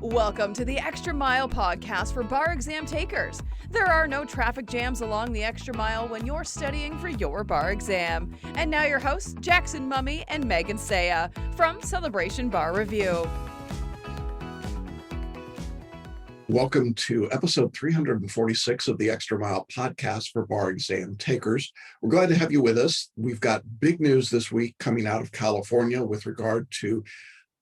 Welcome to the Extra Mile podcast for bar exam takers. There are no traffic jams along the extra mile when you're studying for your bar exam. And now your hosts, Jackson Mummy and Megan Saya from Celebration Bar Review. Welcome to episode 346 of the Extra Mile podcast for bar exam takers. We're glad to have you with us. We've got big news this week coming out of California with regard to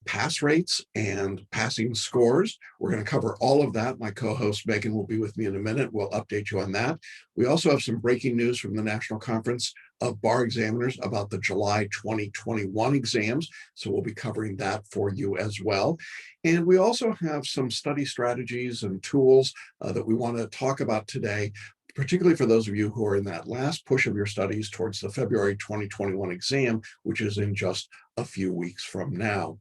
pass rates and passing scores. We're going to cover all of that. My co-host Megan will be with me in a minute. We'll update you on that. We also have some breaking news from the National Conference of Bar Examiners about the July 2021 exams. So we'll be covering that for you as well. And we also have some study strategies and tools that we want to talk about today, particularly for those of you who are in that last push of your studies towards the February 2021 exam, which is in just a few weeks from now.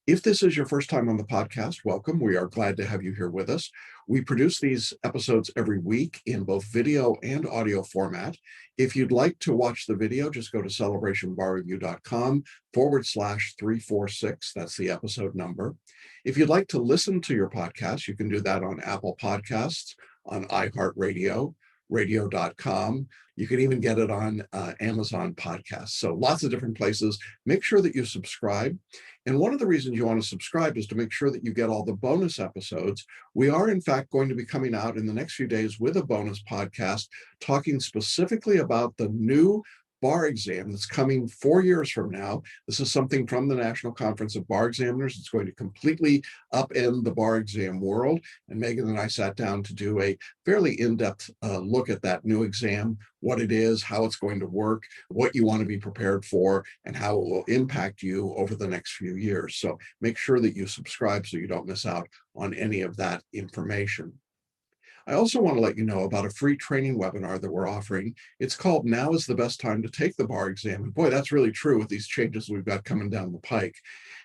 If this is your first time on the podcast, welcome. We are glad to have you here with us. We produce these episodes every week in both video and audio format. If you'd like to watch the video, just go to celebrationbarreview.com/346. That's the episode number. If you'd like to listen to your podcast, you can do that on Apple Podcasts, on iHeartRadio, radio.com. You can even get it on Amazon Podcasts. So lots of different places. Make sure that you subscribe. And one of the reasons you want to subscribe is to make sure that you get all the bonus episodes. We are, in fact, going to be coming out in the next few days with a bonus podcast talking specifically about the new bar exam that's coming 4 years from now. This is something from the National Conference of Bar Examiners. It's going to completely upend the bar exam world. And Megan and I sat down to do a fairly in-depth look at that new exam, what it is, how it's going to work, what you want to be prepared for, and how it will impact you over the next few years. So make sure that you subscribe so you don't miss out on any of that information. I also want to let you know about a free training webinar that we're offering. It's called Now is the Best Time to Take the Bar Exam. And boy, that's really true with these changes we've got coming down the pike.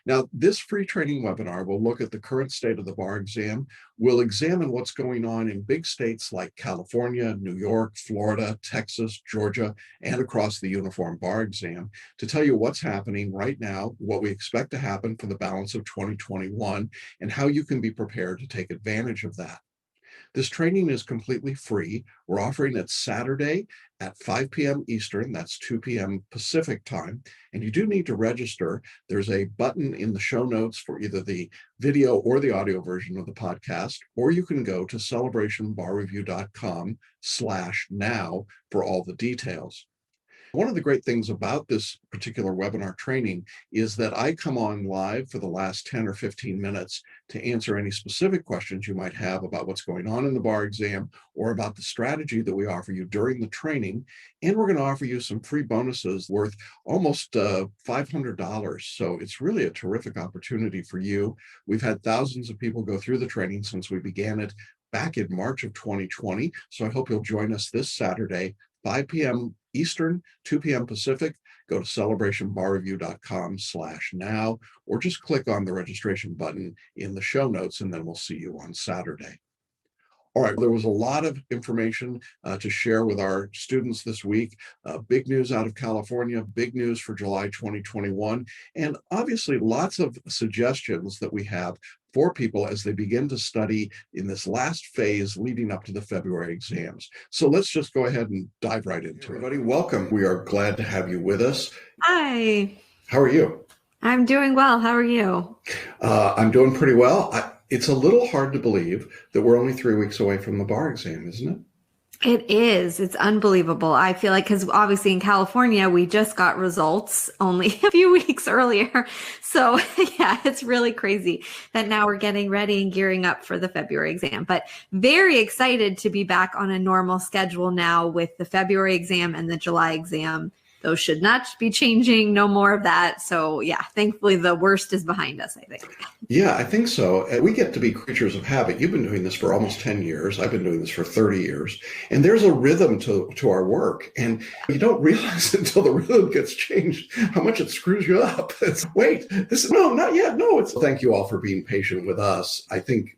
Now, this free training webinar will look at the current state of the bar exam. We'll examine what's going on in big states like California, New York, Florida, Texas, Georgia, and across the uniform bar exam to tell you what's happening right now, what we expect to happen for the balance of 2021, and how you can be prepared to take advantage of that. This training is completely free. We're offering it Saturday at 5 p.m. Eastern, that's 2 p.m. Pacific time, and you do need to register. There's a button in the show notes for either the video or the audio version of the podcast, or you can go to celebrationbarreview.com/now for all the details. One of the great things about this particular webinar training is that I come on live for the last 10 or 15 minutes to answer any specific questions you might have about what's going on in the bar exam or about the strategy that we offer you during the training. And we're going to offer you some free bonuses worth almost $500. So it's really a terrific opportunity for you. We've had thousands of people go through the training since we began it back in March of 2020. So I hope you'll join us this Saturday, 5 p.m. Eastern, 2 p.m. Pacific. Go to celebrationbarreview.com/now, or just click on the registration button in the show notes, and then we'll see you on Saturday. All right, there was a lot of information to share with our students this week. Big news out of California, big news for July 2021, and obviously lots of suggestions that we have for people as they begin to study in this last phase leading up to the February exams. So let's just go ahead and dive right into it. Everybody, welcome. We are glad to have you with us. Hi. How are you? I'm doing well. How are you? I'm doing pretty well. It's a little hard to believe that we're only 3 weeks away from the bar exam, isn't it? It is. It's unbelievable. I feel like, because obviously in California, we just got results only a few weeks earlier. So yeah, it's really crazy that now we're getting ready and gearing up for the February exam, but very excited to be back on a normal schedule now with the February exam and the July exam. Those should not be changing. No more of that. So yeah, thankfully the worst is behind us, I think. Yeah, I think so. We get to be creatures of habit. You've been doing this for almost 10 years. I've been doing this for 30 years. And there's a rhythm to our work. And you don't realize until the rhythm gets changed how much it screws you up. No, not yet. No, thank you all for being patient with us. I think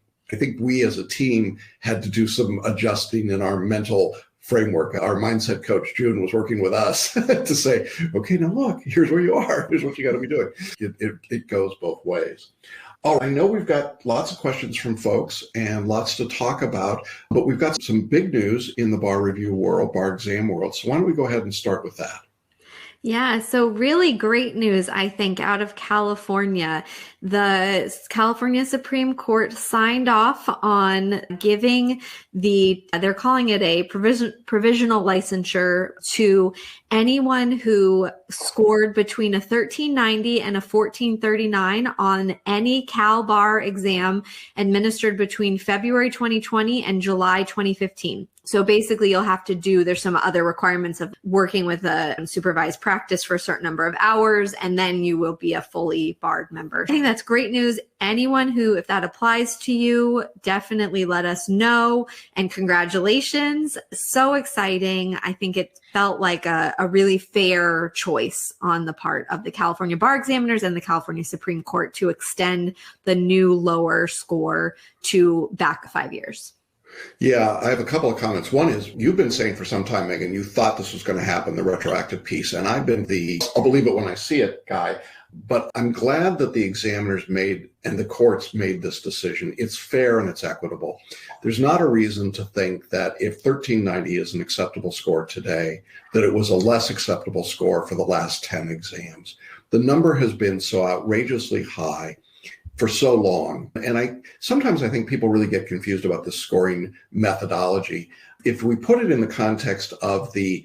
we as a team had to do some adjusting in our mental framework. Our mindset coach, June, was working with us to say, okay, now look, here's where you are. Here's what you got to be doing. It goes both ways. Oh, I know we've got lots of questions from folks and lots to talk about, but we've got some big news in the bar review world, bar exam world. So why don't we go ahead and start with that? Yeah, so really great news, I think, out of California. The California Supreme Court signed off on giving they're calling it a provisional licensure to anyone who scored between a 1390 and a 1439 on any Cal Bar exam administered between February 2020 and July 2015. So basically you'll have to there's some other requirements of working with a supervised practice for a certain number of hours, and then you will be a fully barred member. I think that's great news. Anyone who, if that applies to you, definitely let us know, and congratulations. So exciting. I think it felt like a really fair choice on the part of the California bar examiners and the California Supreme Court to extend the new lower score to back 5 years. Yeah, I have a couple of comments. One is, you've been saying for some time, Megan, you thought this was going to happen, the retroactive piece. And I've been I'll believe it when I see it guy. But I'm glad that the examiners made and the courts made this decision. It's fair and it's equitable. There's not a reason to think that if 1390 is an acceptable score today, that it was a less acceptable score for the last 10 exams. The number has been so outrageously high for so long. And sometimes I think people really get confused about the scoring methodology. If we put it in the context of the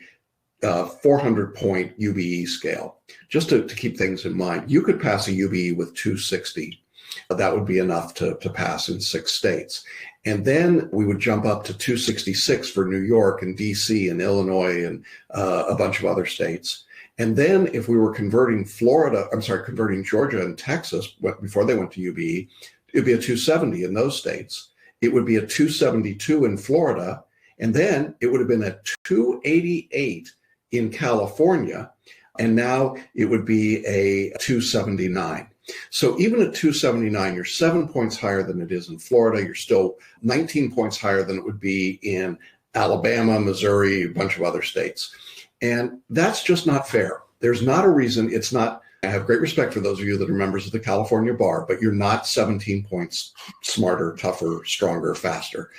400-point UBE scale, just to keep things in mind, you could pass a UBE with 260. That would be enough to pass in 6 states. And then we would jump up to 266 for New York and DC and Illinois and a bunch of other states. And then if we were converting Georgia and Texas before they went to UBE, it'd be a 270 in those states. It would be a 272 in Florida. And then it would have been a 288 in California. And now it would be a 279. So even at 279, you're 7 points higher than it is in Florida. You're still 19 points higher than it would be in Alabama, Missouri, a bunch of other states. And that's just not fair. There's not a reason. I have great respect for those of you that are members of the California bar, but you're not 17 points smarter, tougher, stronger, faster.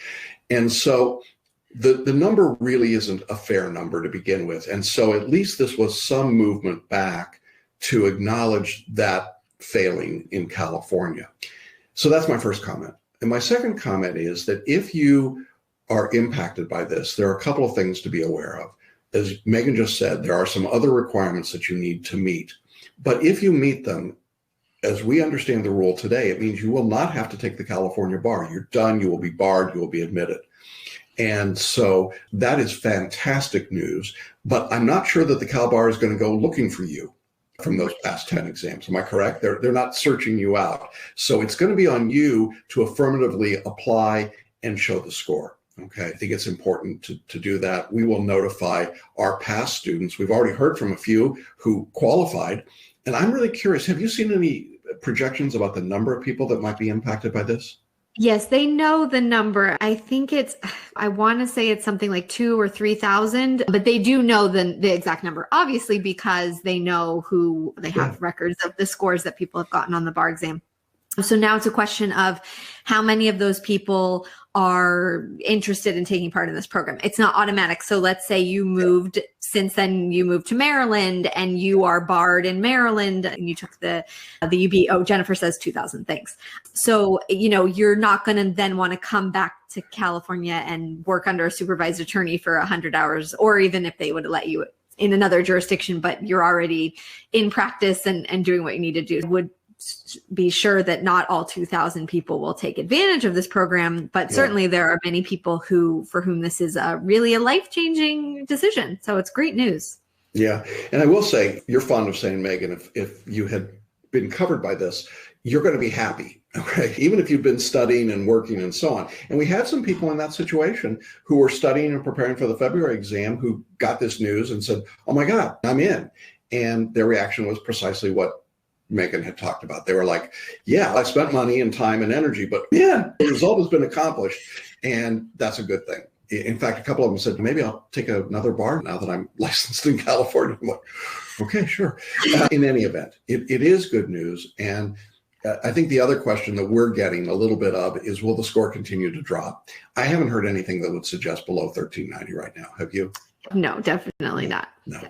And so the number really isn't a fair number to begin with. And so at least this was some movement back to acknowledge that failing in California. So that's my first comment. And my second comment is that if you are impacted by this, there are a couple of things to be aware of. As Megan just said, there are some other requirements that you need to meet. But if you meet them, as we understand the rule today, it means you will not have to take the California bar. You're done. You will be barred. You will be admitted. And so that is fantastic news. But I'm not sure that the Cal Bar is going to go looking for you from those past 10 exams. Am I correct? They're not searching you out. So it's going to be on you to affirmatively apply and show the score. Okay, I think it's important to do that. We will notify our past students. We've already heard from a few who qualified. And I'm really curious, have you seen any projections about the number of people that might be impacted by this? Yes, they know the number. I think I want to say it's something like 2,000 or 3,000, but they do know the exact number, obviously, because they know who they have records of the scores that people have gotten on the bar exam. So now it's a question of how many of those people are interested in taking part in this program. It's not automatic. So let's say since then you moved to Maryland and you are barred in Maryland and you took the UB. Oh, Jennifer says 2,000. Thanks. So, you're not going to then want to come back to California and work under a supervised attorney for 100 hours, or even if they would let you in another jurisdiction, but you're already in practice and doing what you need to do. Would be sure that not all 2,000 people will take advantage of this program, but certainly there are many people for whom this is really a life-changing decision. So it's great news. Yeah. And I will say, you're fond of saying, Megan, if you had been covered by this, you're going to be happy. Okay. Even if you've been studying and working and so on. And we had some people in that situation who were studying and preparing for the February exam who got this news and said, oh my God, I'm in. And their reaction was precisely what Megan had talked about. They were like, yeah, I spent money and time and energy, but man, the result has been accomplished. And that's a good thing. In fact, a couple of them said, maybe I'll take another bar now that I'm licensed in California. I'm like, okay, sure. In any event, it is good news. And I think the other question that we're getting a little bit of is, will the score continue to drop? I haven't heard anything that would suggest below 1390 right now. Have you? No, definitely not. No.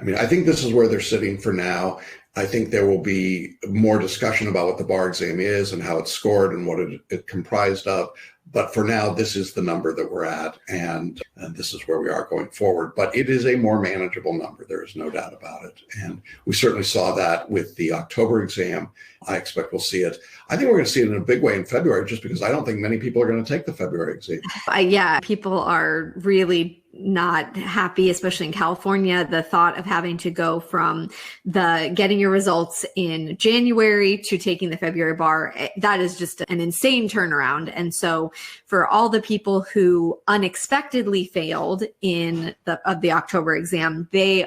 I mean, I think this is where they're sitting for now. I think there will be more discussion about what the bar exam is and how it's scored and what it comprised of. But for now, this is the number that we're at, and this is where we are going forward. But it is a more manageable number. There is no doubt about it. And we certainly saw that with the October exam. I expect we'll see it. I think we're going to see it in a big way in February, just because I don't think many people are going to take the February exam. Yeah, people are really not happy, especially in California. The thought of having to go from getting your results in January to taking the February bar, that is just an insane turnaround. And so for all the people who unexpectedly failed in the October exam, they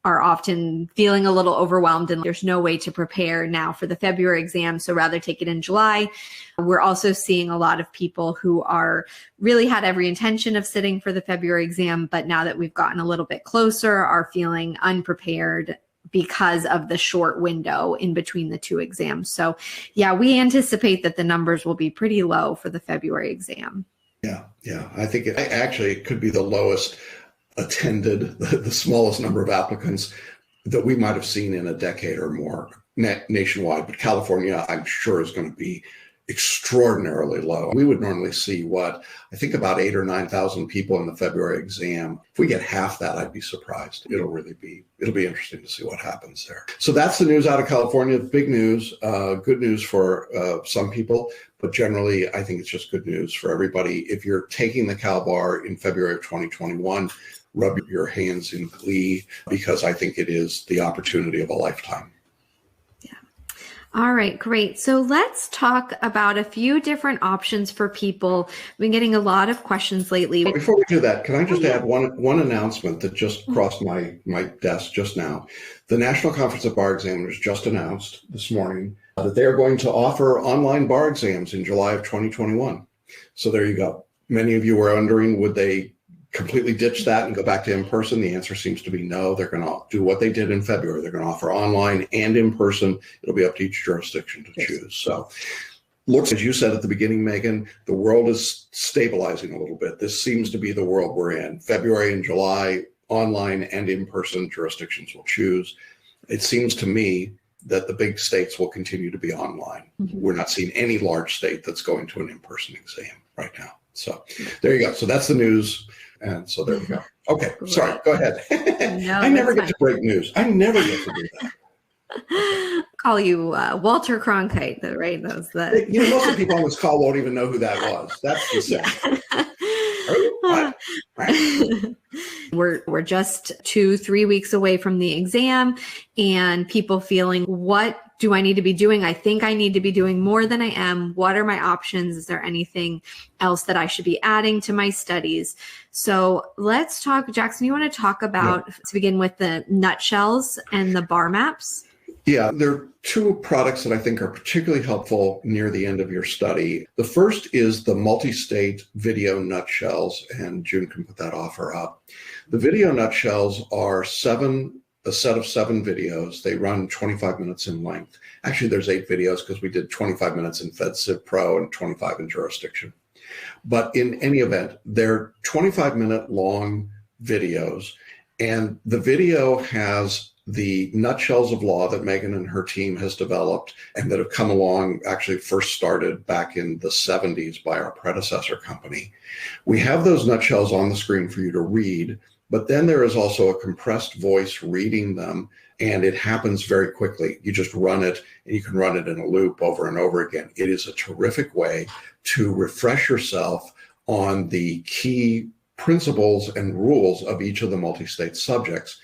are often feeling a little overwhelmed and there's no way to prepare now for the February exam. So rather take it in July. We're also seeing a lot of people who are really had every intention of sitting for the February exam, but now that we've gotten a little bit closer, are feeling unprepared because of the short window in between the two exams. So yeah, we anticipate that the numbers will be pretty low for the February exam. Yeah. I think it could be the lowest attended, the smallest number of applicants that we might have seen in a decade or more nationwide. But California, I'm sure, is going to be extraordinarily low. We would normally see I think about 8,000 or 9,000 people in the February exam. If we get half that, I'd be surprised. It'll be interesting to see what happens there. So that's the news out of California. Big news, good news for some people, but generally I think it's just good news for everybody. If you're taking the Cal Bar in February of 2021, rub your hands in glee, because I think it is the opportunity of a lifetime. All right, great. So let's talk about a few different options for people. We've been getting a lot of questions lately. Before we do that, can I just add one announcement that just crossed my desk just now? The National Conference of Bar Examiners just announced this morning that they are going to offer online bar exams in July of 2021. So there you go. Many of you were wondering, would they completely ditch that and go back to in-person? The answer seems to be no. They're going to do what they did in February. They're going to offer online and in-person. It'll be up to each jurisdiction to choose. So looks, as you said at the beginning, Megan, the world is stabilizing a little bit. This seems to be the world we're in. February and July, online and in-person jurisdictions will choose. It seems to me that the big states will continue to be online. Mm-hmm. We're not seeing any large state that's going to an in-person exam right now. So there you go. So that's the news. And so there we go. Okay, sorry, go ahead. No, I never get to break news. I never get to do that. Call you Walter Cronkite, right? Most of the people on this call won't even know who that was. That's the same. We're just 2-3 weeks away from the exam, and people feeling, what do I need to be doing? I think I need to be doing more than I am. What are my options? Is there anything else that I should be adding to my studies? So let's talk, Jackson, you want to talk about, to begin with, the nutshells and the bar maps? Yeah, there are two products that I think are particularly helpful near the end of your study. The first is the multi-state video nutshells, and June can put that offer up. The video nutshells are a set of 7 videos. They run 25 minutes in length. Actually, there's 8 videos because we did 25 minutes in FedCiv Pro and 25 in jurisdiction. But in any event, they're 25-minute long videos, and the video has the nutshells of law that Megan and her team has developed and that have come along, actually first started back in the 70s by our predecessor company. We have those nutshells on the screen for you to read, but then there is also a compressed voice reading them, and it happens very quickly. You just run it, and you can run it in a loop over and over again. It is a terrific way to refresh yourself on the key principles and rules of each of the multi-state subjects.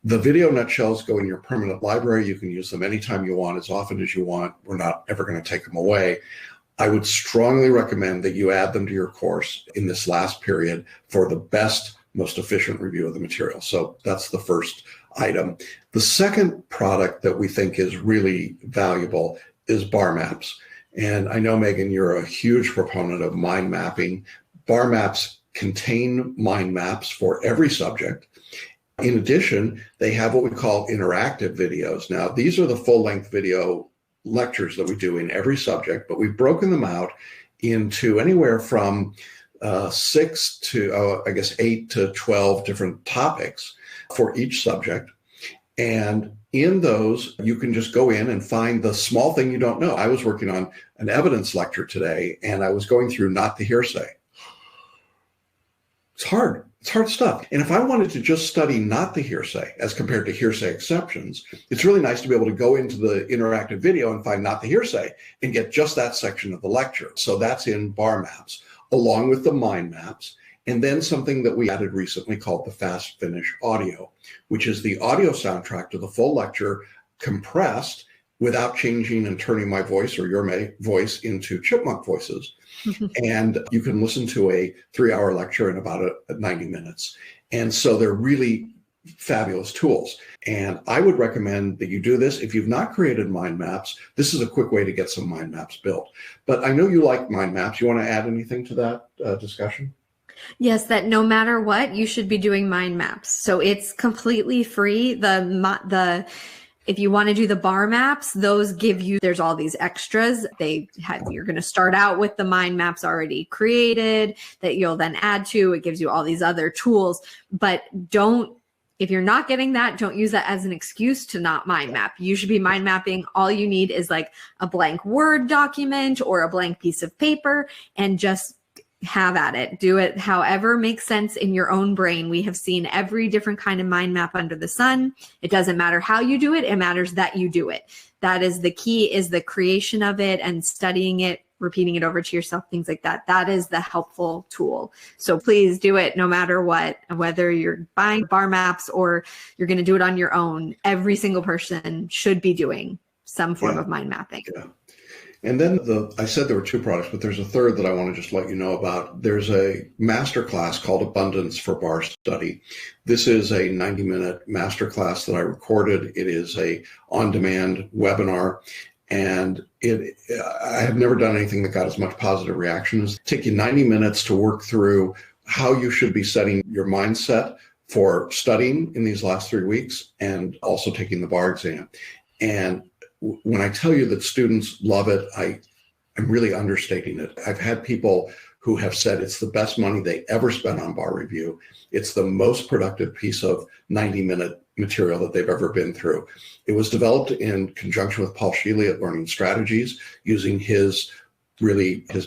The video nutshells go in your permanent library. You can use them anytime you want, as often as you want. We're not ever going to take them away. I would strongly recommend that you add them to your course in this last period for the best, most efficient review of the material. So that's the first item. The second product that we think is really valuable is bar maps. And I know, Megan, you're a huge proponent of mind mapping. Bar maps contain mind maps for every subject. In addition, they have what we call interactive videos. Now, these are the full-length video lectures that we do in every subject, but we've broken them out into anywhere from 6 to, 8 to 12 different topics for each subject. And in those, you can just go in and find the small thing you don't know. I was working on an evidence lecture today, and I was going through not the hearsay. It's hard. It's hard stuff. And if I wanted to just study not the hearsay as compared to hearsay exceptions, it's really nice to be able to go into the interactive video and find not the hearsay and get just that section of the lecture. So that's in bar maps, along with the mind maps. And then something that we added recently called the Fast Finish Audio, which is the audio soundtrack to the full lecture compressed without changing and turning my voice or your voice into chipmunk voices. And you can listen to a 3-hour lecture in about 90 minutes. And so they're really fabulous tools. And I would recommend that you do this. If you've not created mind maps, this is a quick way to get some mind maps built. But I know you like mind maps. You want to add anything to that discussion? Yes, that no matter what, you should be doing mind maps. So it's completely free. If you want to do the bar maps, those give you, there's all these extras. You're going to start out with the mind maps already created that you'll then add to. It gives you all these other tools, but if you're not getting that, don't use that as an excuse to not mind map. You should be mind mapping. All you need is like a blank Word document or a blank piece of paper, and just have at it. Do it however makes sense in your own brain. We have seen every different kind of mind map under the sun. It doesn't matter how you do it. It matters that you do it. That is the key, is the creation of it and studying it, repeating it over to yourself, things like that. That is the helpful tool. So please do it no matter what, whether you're buying bar maps or you're going to do it on your own. Every single person should be doing some form of mind mapping. Yeah. And then I said there were 2 products, but there's a third that I want to just let you know about. There's a masterclass called Abundance for Bar Study. This is a 90-minute masterclass that I recorded. It is a on-demand webinar, and I have never done anything that got as much positive reactions. Take you 90 minutes to work through how you should be setting your mindset for studying in these last 3 weeks and also taking the bar exam. And when I tell you that students love it, I'm really understating it. I've had people who have said it's the best money they ever spent on bar review. It's the most productive piece of 90-minute material that they've ever been through. It was developed in conjunction with Paul Sheely at Learning Strategies, using his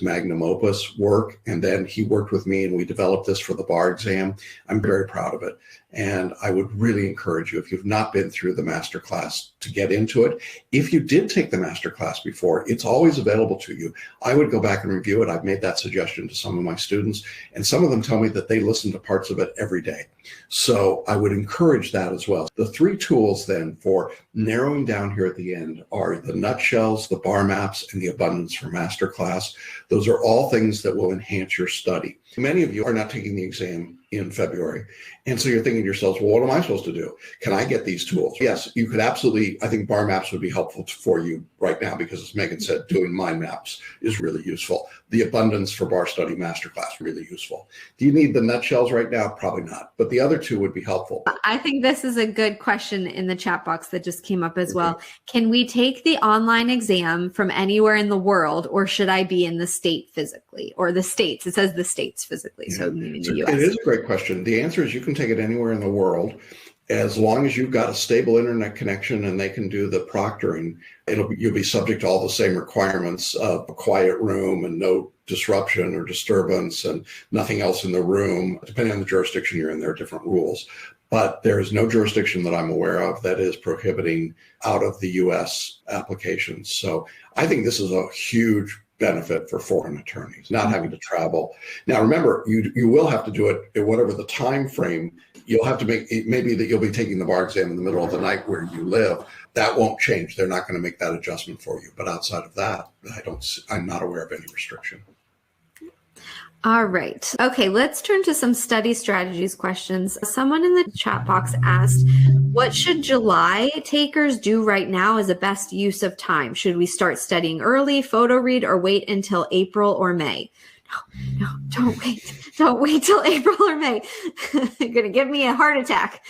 magnum opus work. And then he worked with me and we developed this for the bar exam. I'm very proud of it. And I would really encourage you, if you've not been through the masterclass, to get into it. If you did take the masterclass before, it's always available to you. I would go back and review it. I've made that suggestion to some of my students, and some of them tell me that they listen to parts of it every day. So I would encourage that as well. The 3 tools then for narrowing down here at the end are the nutshells, the bar maps, and the Abundance for Masterclass. Those are all things that will enhance your study. Many of you are not taking the exam in February. And so you're thinking to yourselves, well, what am I supposed to do? Can I get these tools? Yes, you could absolutely. I think bar maps would be helpful for you right now because, as Megan said, doing mind maps is really useful. The Abundance for Bar Study Masterclass, really useful. Do you need the nutshells right now? Probably not. But the other 2 would be helpful. I think this is a good question in the chat box that just came up as well. Can we take the online exam from anywhere in the world, or should I be in the state physically, or the states? It says the states physically, so in the U.S. It is a great question. The answer is you can take it anywhere in the world. As long as you've got a stable internet connection and they can do the proctoring, you'll be subject to all the same requirements of a quiet room and no disruption or disturbance and nothing else in the room. Depending on the jurisdiction you're in, there are different rules. But there is no jurisdiction that I'm aware of that is prohibiting out of the U.S. applications. So I think this is a huge benefit for foreign attorneys, not having to travel. Now, remember, you will have to do it at whatever the time frame. You'll have to make it, maybe that you'll be taking the bar exam in the middle of the night where you live. That won't change. They're not going to make that adjustment for you. But outside of that, I'm not aware of any restriction. All right. Okay, let's turn to some study strategies questions. Someone in the chat box asked, what should July takers do right now as a best use of time? Should we start studying early, photo read, or wait until April or May? no, don't wait till April or May. You're going to give me a heart attack.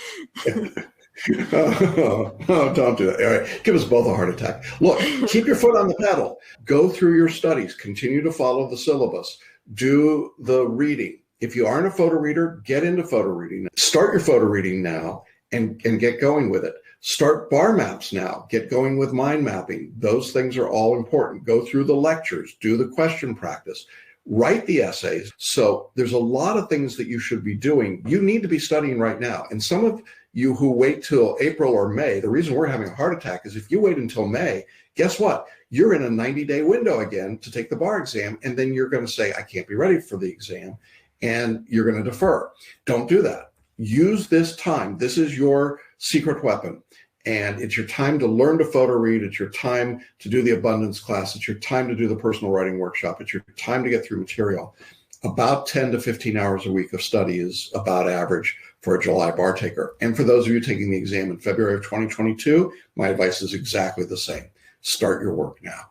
Oh, don't do that. All right. Give us both a heart attack. Look, keep your foot on the pedal. Go through your studies. Continue to follow the syllabus. Do the reading. If you aren't a photo reader, get into photo reading. Start your photo reading now and get going with it. Start bar maps now. Get going with mind mapping. Those things are all important. Go through the lectures. Do the question practice. Write the essays. So there's a lot of things that you should be doing. You need to be studying right now. And some of you who wait till April or May, the reason we're having a heart attack is if you wait until May, guess what? You're in a 90-day window again to take the bar exam. And then you're going to say, I can't be ready for the exam. And you're going to defer. Don't do that. Use this time. This is your secret weapon. And it's your time to learn to photo read. It's your time to do the abundance class. It's your time to do the personal writing workshop. It's your time to get through material. About 10 to 15 hours a week of study is about average for a July bar taker. And for those of you taking the exam in February of 2022, my advice is exactly the same. Start your work now.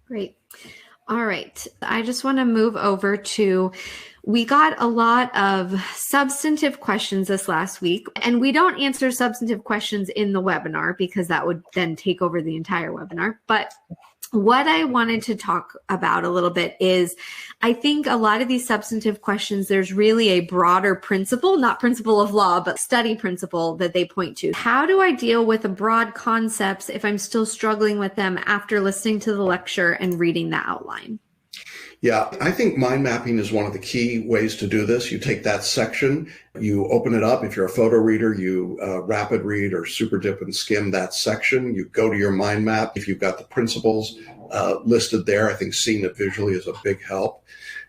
Great. All right. I just want to move over to, we got a lot of substantive questions this last week, and we don't answer substantive questions in the webinar because that would then take over the entire webinar. But what I wanted to talk about a little bit is, I think a lot of these substantive questions, there's really a broader principle, not principle of law, but study principle that they point to. How do I deal with the broad concepts if I'm still struggling with them after listening to the lecture and reading the outline? Yeah, I think mind mapping is one of the key ways to do this. You take that section, you open it up. If you're a photo reader, you rapid read or super dip and skim that section. You go to your mind map. If you've got the principles listed there, I think seeing it visually is a big help.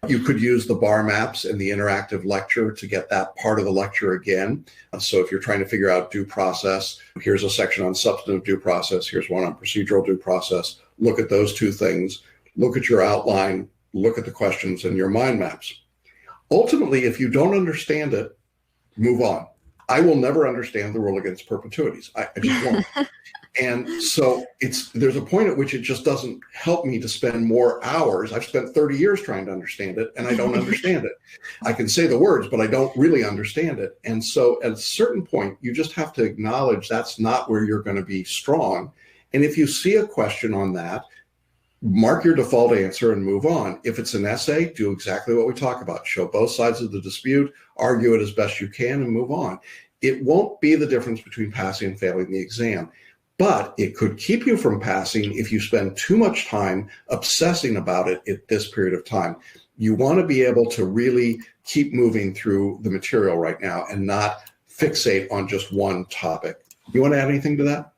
You could use the bar maps and the interactive lecture to get that part of the lecture again. So if you're trying to figure out due process, here's a section on substantive due process. Here's one on procedural due process. Look at those two things. Look at your outline. Look at the questions and your mind maps. Ultimately, if you don't understand it, move on. I will never understand the rule against perpetuities. I just won't. And so there's a point at which it just doesn't help me to spend more hours. I've spent 30 years trying to understand it, and I don't understand it. I can say the words, but I don't really understand it. And so at a certain point, you just have to acknowledge that's not where you're going to be strong. And if you see a question on that, mark your default answer and move on. If it's an essay, do exactly what we talk about. Show both sides of the dispute, argue it as best you can, and move on. It won't be the difference between passing and failing the exam, but it could keep you from passing if you spend too much time obsessing about it at this period of time. You want to be able to really keep moving through the material right now and not fixate on just one topic. You want to add anything to that?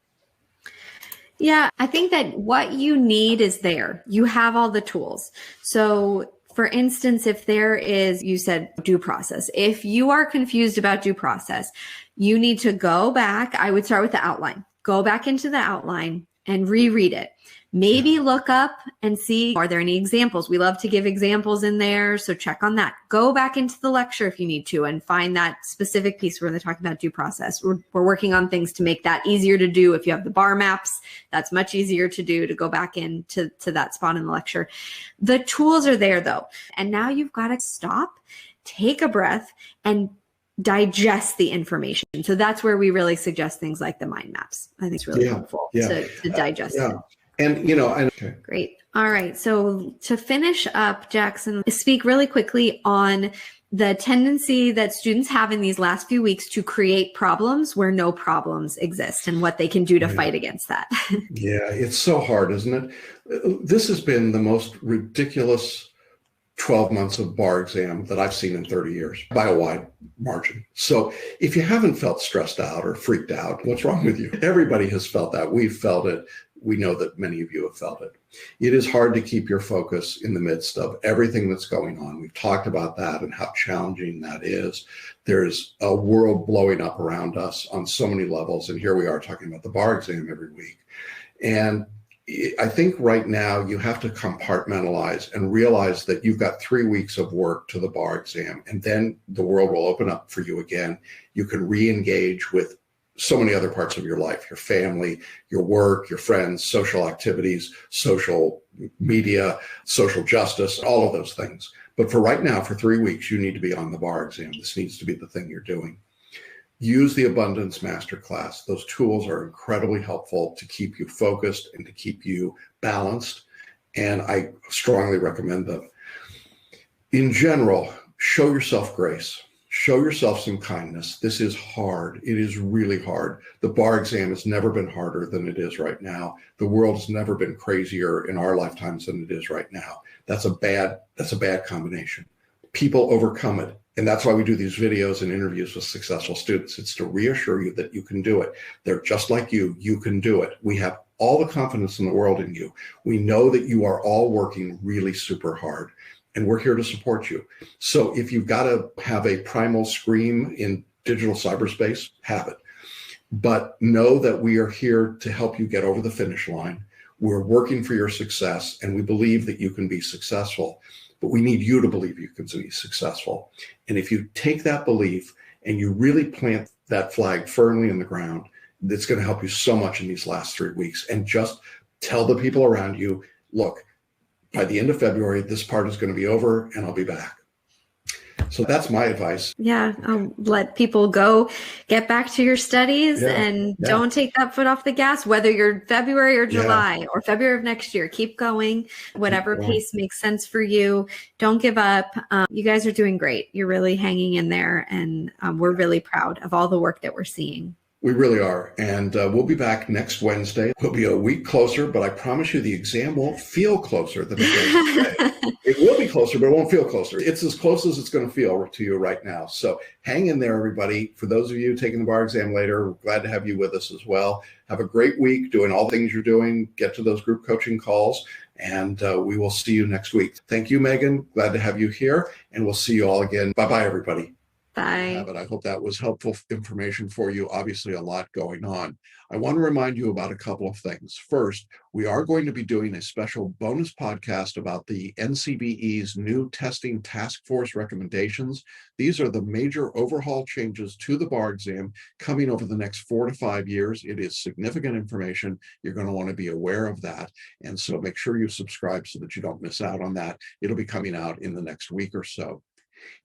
Yeah, I think that what you need is there. You have all the tools. So for instance, if there is, you said due process, if you are confused about due process, you need to go back. I would start with the outline. Go back into the outline and reread it. Maybe look up and see, are there any examples? We love to give examples in there, so check on that. Go back into the lecture if you need to and find that specific piece where they're talking about due process. We're working on things to make that easier to do. If you have the bar maps, that's much easier to do, to go back into that spot in the lecture. The tools are there though. And now you've got to stop, take a breath, and digest the information. So that's where we really suggest things like the mind maps. I think it's really helpful to digest it. And, okay. Great. All right. So to finish up, Jackson, speak really quickly on the tendency that students have in these last few weeks to create problems where no problems exist and what they can do to fight against that. Yeah, it's so hard, isn't it? This has been the most ridiculous 12 months of bar exam that I've seen in 30 years by a wide margin. So if you haven't felt stressed out or freaked out, what's wrong with you? Everybody has felt that. We've felt it. We know that many of you have felt it. It is hard to keep your focus in the midst of everything that's going on. We've talked about that and how challenging that is. There's a world blowing up around us on so many levels. And here we are talking about the bar exam every week. And I think right now you have to compartmentalize and realize that you've got 3 weeks of work to the bar exam, and then the world will open up for you again. You can re-engage with so many other parts of your life, your family, your work, your friends, social activities, social media, social justice, all of those things. But for right now, for 3 weeks, you need to be on the bar exam. This needs to be the thing you're doing. Use the Abundance Masterclass. Those tools are incredibly helpful to keep you focused and to keep you balanced. And I strongly recommend them. In general, show yourself grace. Show yourself some kindness. This is hard. It is really hard. The bar exam has never been harder than it is right now. The world has never been crazier in our lifetimes than it is right now. That's a bad combination. People overcome it. And that's why we do these videos and interviews with successful students. It's to reassure you that you can do it. They're just like you. You can do it. We have all the confidence in the world in you. We know that you are all working really super hard, and we're here to support you. So if you've got to have a primal scream in digital cyberspace, have it. But know that we are here to help you get over the finish line. We're working for your success, and we believe that you can be successful. But we need you to believe you can be successful. And if you take that belief and you really plant that flag firmly in the ground, it's going to help you so much in these last 3 weeks. And just tell the people around you, look, by the end of February, this part is going to be over and I'll be back. So that's my advice. Yeah. Let people go, get back to your studies, and don't take that foot off the gas, whether you're February or July or February of next year. Keep going, whatever pace makes sense for you. Don't give up. You guys are doing great. You're really hanging in there, and we're really proud of all the work that we're seeing. We really are. And we'll be back next Wednesday. We'll be a week closer, but I promise you the exam won't feel closer than it does today. It will be closer, but it won't feel closer. It's as close as it's going to feel to you right now. So hang in there, everybody. For those of you taking the bar exam later, we're glad to have you with us as well. Have a great week doing all the things you're doing. Get to those group coaching calls, and we will see you next week. Thank you, Megan. Glad to have you here, and we'll see you all again. Bye-bye, everybody. Bye. I hope that was helpful information for you. Obviously, a lot going on. I want to remind you about a couple of things. First, we are going to be doing a special bonus podcast about the NCBE's new testing task force recommendations. These are the major overhaul changes to the bar exam coming over the next 4 to 5 years. It is significant information. You're going to want to be aware of that. And so make sure you subscribe so that you don't miss out on that. It'll be coming out in the next week or so.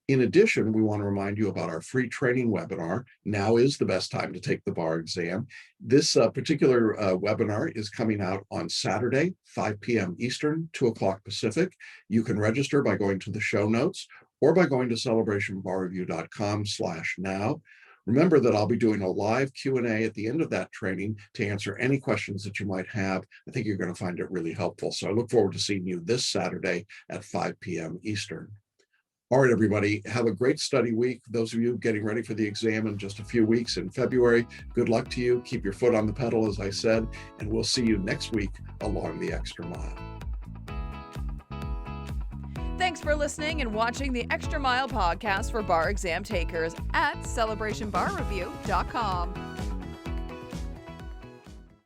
In addition, we want to remind you about our free training webinar. Now is the best time to take the bar exam. This particular webinar is coming out on Saturday, 5 p.m. Eastern, 2 o'clock Pacific. You can register by going to the show notes or by going to celebrationbarreview.com/now. Remember that I'll be doing a live Q&A at the end of that training to answer any questions that you might have. I think you're going to find it really helpful. So I look forward to seeing you this Saturday at 5 p.m. Eastern. All right, everybody, have a great study week. Those of you getting ready for the exam in just a few weeks in February, good luck to you. Keep your foot on the pedal, as I said, and we'll see you next week along the Extra Mile. Thanks for listening and watching the Extra Mile podcast for bar exam takers at celebrationbarreview.com.